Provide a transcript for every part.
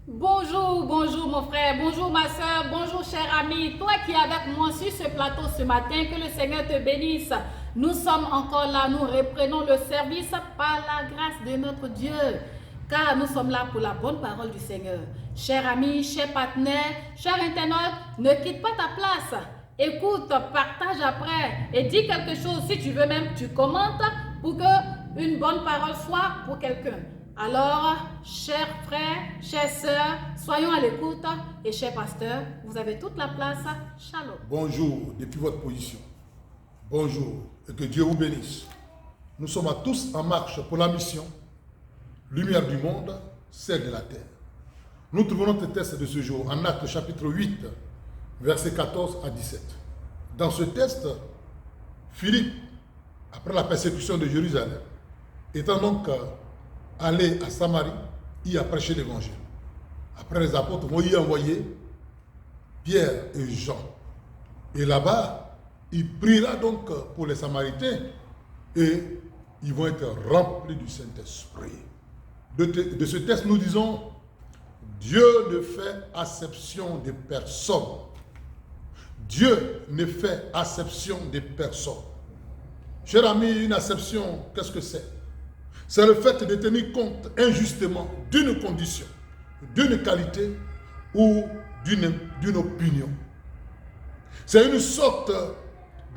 Bonjour, bonjour mon frère, bonjour ma soeur, bonjour cher ami, toi qui es avec moi sur ce plateau ce matin, que le Seigneur te bénisse. Nous sommes encore là, nous reprenons le service par la grâce de notre Dieu, car nous sommes là pour la bonne parole du Seigneur. Cher ami, cher partenaire, cher internaute, ne quitte pas ta place. Écoute, partage après et dis quelque chose. Si tu veux même, tu commentes pour que une bonne parole soit pour quelqu'un. Alors, chers frères, chères sœurs, soyons à l'écoute et chers pasteurs, vous avez toute la place. Shalom. Bonjour depuis votre position. Bonjour et que Dieu vous bénisse. Nous sommes à tous en marche pour la mission, lumière du monde, celle de la terre. Nous trouvons notre texte de ce jour en Actes chapitre 8, versets 14 à 17. Dans ce texte, Philippe, après la persécution de Jérusalem, étant donc allé à Samarie, y a prêché l'évangile. Après, les apôtres vont y envoyer Pierre et Jean. Et là-bas, il priera donc pour les Samaritains et ils vont être remplis du Saint-Esprit. De ce texte, nous disons, Dieu ne fait acception des personnes. Dieu ne fait acception des personnes. Cher ami, une acception, qu'est-ce que c'est? C'est le fait de tenir compte injustement d'une condition, d'une qualité ou d'une opinion. C'est une sorte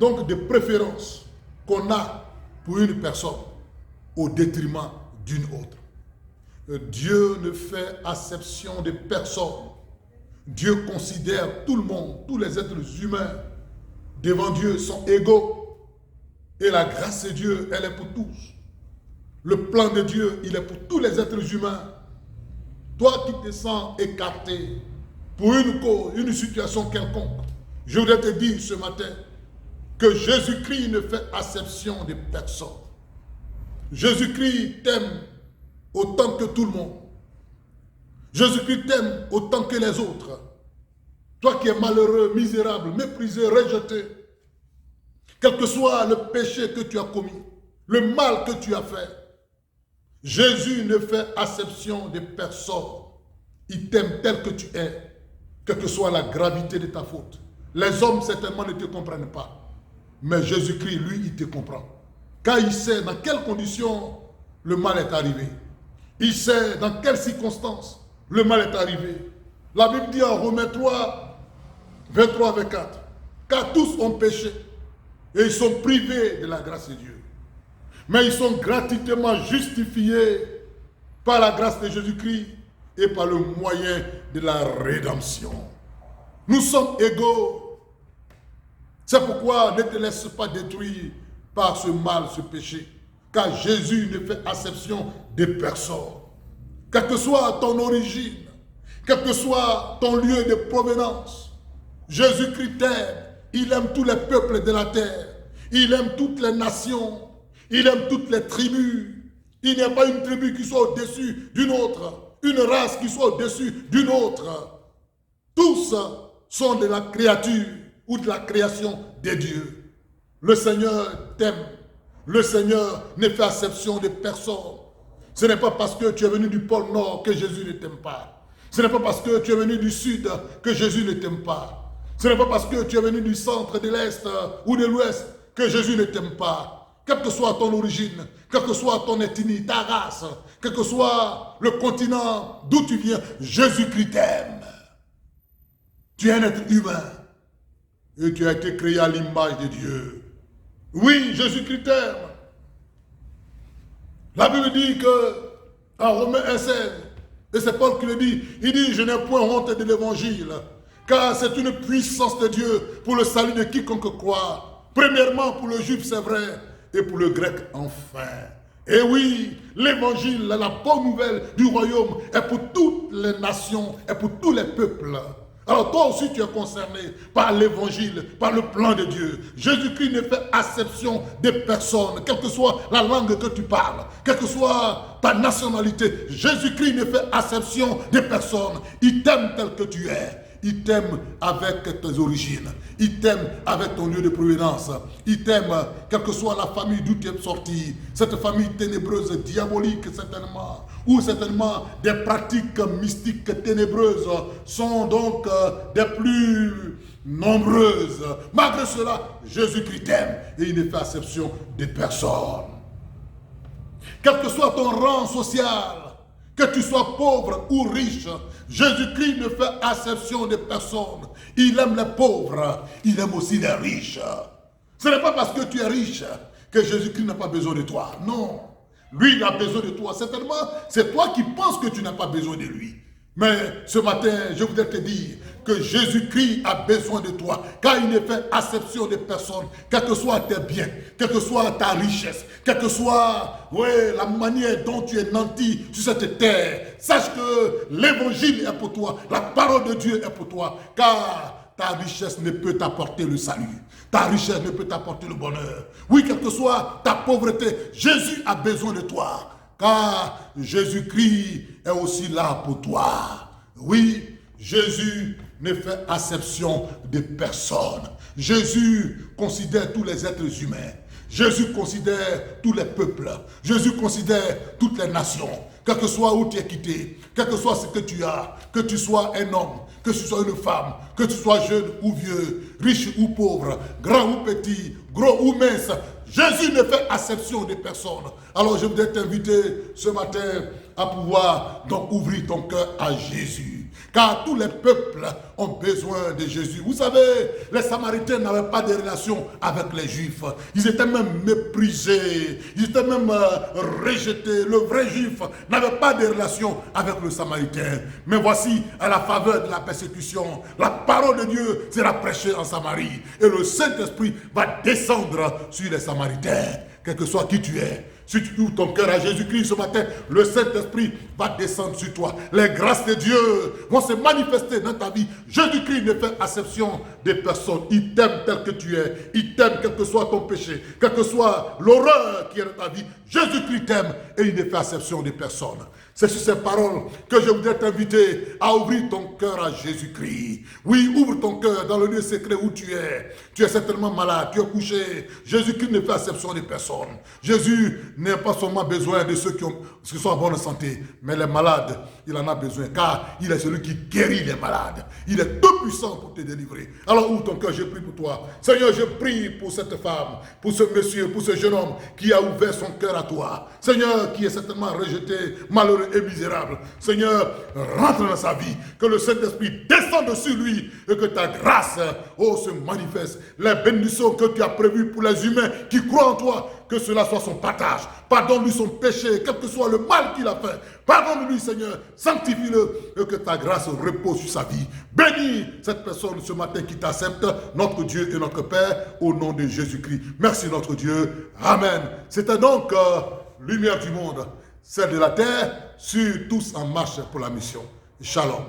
donc de préférence qu'on a pour une personne au détriment d'une autre. Dieu ne fait acception de personne. Dieu considère tout le monde, tous les êtres humains devant Dieu sont égaux. Et la grâce de Dieu, elle est pour tous. Le plan de Dieu, il est pour tous les êtres humains. Toi qui te sens écarté pour une cause, une situation quelconque, je voudrais te dire ce matin que Jésus-Christ ne fait acception de personne. Jésus-Christ t'aime autant que tout le monde. Jésus-Christ t'aime autant que les autres. Toi qui es malheureux, misérable, méprisé, rejeté, quel que soit le péché que tu as commis, le mal que tu as fait, Jésus ne fait acception de personne. Il t'aime tel que tu es, quelle que soit la gravité de ta faute. Les hommes certainement ne te comprennent pas, mais Jésus-Christ, lui, il te comprend. Car il sait dans quelles conditions le mal est arrivé. Il sait dans quelles circonstances le mal est arrivé. La Bible dit en Romains 3, 23, 24, car tous ont péché et ils sont privés de la grâce de Dieu. Mais ils sont gratuitement justifiés par la grâce de Jésus-Christ et par le moyen de la rédemption. Nous sommes égaux. C'est pourquoi ne te laisse pas détruire par ce mal, ce péché. Car Jésus ne fait acception de personne. Quelle que soit ton origine, quel que soit ton lieu de provenance, Jésus-Christ t'aime. Il aime tous les peuples de la terre. Il aime toutes les nations. Il aime toutes les tribus. Il n'y a pas une tribu qui soit au-dessus d'une autre. Une race qui soit au-dessus d'une autre. Tous sont de la créature ou de la création de Dieu. Le Seigneur t'aime. Le Seigneur ne fait acception de personne. Ce n'est pas parce que tu es venu du pôle Nord que Jésus ne t'aime pas. Ce n'est pas parce que tu es venu du Sud que Jésus ne t'aime pas. Ce n'est pas parce que tu es venu du centre, de l'Est ou de l'Ouest que Jésus ne t'aime pas. Quelle que soit ton origine, quelle que soit ton ethnie, ta race, quel que soit le continent d'où tu viens, Jésus-Christ t'aime. Tu es un être humain et tu as été créé à l'image de Dieu. Oui, Jésus-Christ t'aime. La Bible dit que, en Romains 1,16, et c'est Paul qui le dit, il dit, je n'ai point honte de l'évangile, car c'est une puissance de Dieu pour le salut de quiconque croit. Premièrement, pour le juif, c'est vrai, et pour le grec, enfin. Et oui, l'évangile, la bonne nouvelle du royaume est pour toutes les nations, et pour tous les peuples. Alors toi aussi tu es concerné par l'évangile, par le plan de Dieu. Jésus-Christ ne fait acception de personne, quelle que soit la langue que tu parles, quelle que soit ta nationalité. Jésus-Christ ne fait acception de personne. Il t'aime tel que tu es. Il t'aime avec tes origines. Il t'aime avec ton lieu de provenance. Il t'aime, quelle que soit la famille d'où tu es sorti. Cette famille ténébreuse, diabolique certainement, ou certainement des pratiques mystiques ténébreuses sont donc des plus nombreuses. Malgré cela, Jésus-Christ t'aime et il ne fait exception de personne. Quel que soit ton rang social, que tu sois pauvre ou riche, Jésus-Christ ne fait exception de personne. Il aime les pauvres, il aime aussi les riches. Ce n'est pas parce que tu es riche que Jésus-Christ n'a pas besoin de toi. Non, lui il a besoin de toi. Certainement, c'est toi qui penses que tu n'as pas besoin de lui. Mais ce matin, je voudrais te dire que Jésus-Christ a besoin de toi, car il ne fait exception de personne, quels que soient tes biens, quelle que soit ta richesse, quelle que soit la manière dont tu es nanti sur cette terre. Sache que l'évangile est pour toi, la parole de Dieu est pour toi, car ta richesse ne peut t'apporter le salut. Ta richesse ne peut t'apporter le bonheur. Oui, quelle que soit ta pauvreté, Jésus a besoin de toi. Car Jésus-Christ est aussi là pour toi. Oui, Jésus ne fait exception de personne. Jésus considère tous les êtres humains. Jésus considère tous les peuples. Jésus considère toutes les nations. Quel que soit où tu es quitté, quel que soit ce que tu as, que tu sois un homme, que tu sois une femme, que tu sois jeune ou vieux, riche ou pauvre, grand ou petit, gros ou mince, Jésus ne fait exception de personne. Alors je voudrais t'inviter ce matin à pouvoir donc ouvrir ton cœur à Jésus. Car tous les peuples ont besoin de Jésus. Vous savez, les Samaritains n'avaient pas de relation avec les Juifs. Ils étaient même méprisés. Ils étaient même rejetés. Le vrai Juif n'avait pas de relation avec le Samaritain. Mais voici, à la faveur de la persécution, la parole de Dieu sera prêchée en Samarie. Et le Saint-Esprit va descendre sur les Samaritains. Quel que soit qui tu es, si tu ouvres ton cœur à Jésus-Christ ce matin, le Saint-Esprit va descendre sur toi. Les grâces de Dieu vont se manifester dans ta vie. Jésus-Christ ne fait exception des personnes. Il t'aime tel que tu es. Il t'aime quel que soit ton péché, quelle que soit l'horreur qui est dans ta vie. Jésus-Christ t'aime et il ne fait exception des personnes. C'est sur ces paroles que je voudrais t'inviter à ouvrir ton cœur à Jésus-Christ. Oui, ouvre ton cœur dans le lieu secret où tu es. Tu es certainement malade, tu es couché. Jésus-Christ ne fait exception des personnes. Jésus n'a pas seulement besoin de ceux qui sont en bonne santé, mais les malades, il en a besoin, car il est celui qui guérit les malades. Il est tout puissant pour te délivrer. Alors ouvre ton cœur, je prie pour toi. Seigneur, je prie pour cette femme, pour ce monsieur, pour ce jeune homme qui a ouvert son cœur à toi. Seigneur, qui est certainement rejeté, malheureux et misérable. Seigneur, rentre dans sa vie, que le Saint-Esprit descende sur lui et que ta grâce, se manifeste. Les bénédictions que tu as prévues pour les humains qui croient en toi, que cela soit son partage. Pardonne-lui son péché, quel que soit le mal qu'il a fait. Pardonne-lui, Seigneur, sanctifie-le et que ta grâce repose sur sa vie. Bénis cette personne ce matin qui t'accepte, notre Dieu et notre Père, au nom de Jésus-Christ. Merci notre Dieu. Amen. C'était donc lumière du monde, celle de la terre, sur tous en marche pour la mission. Shalom.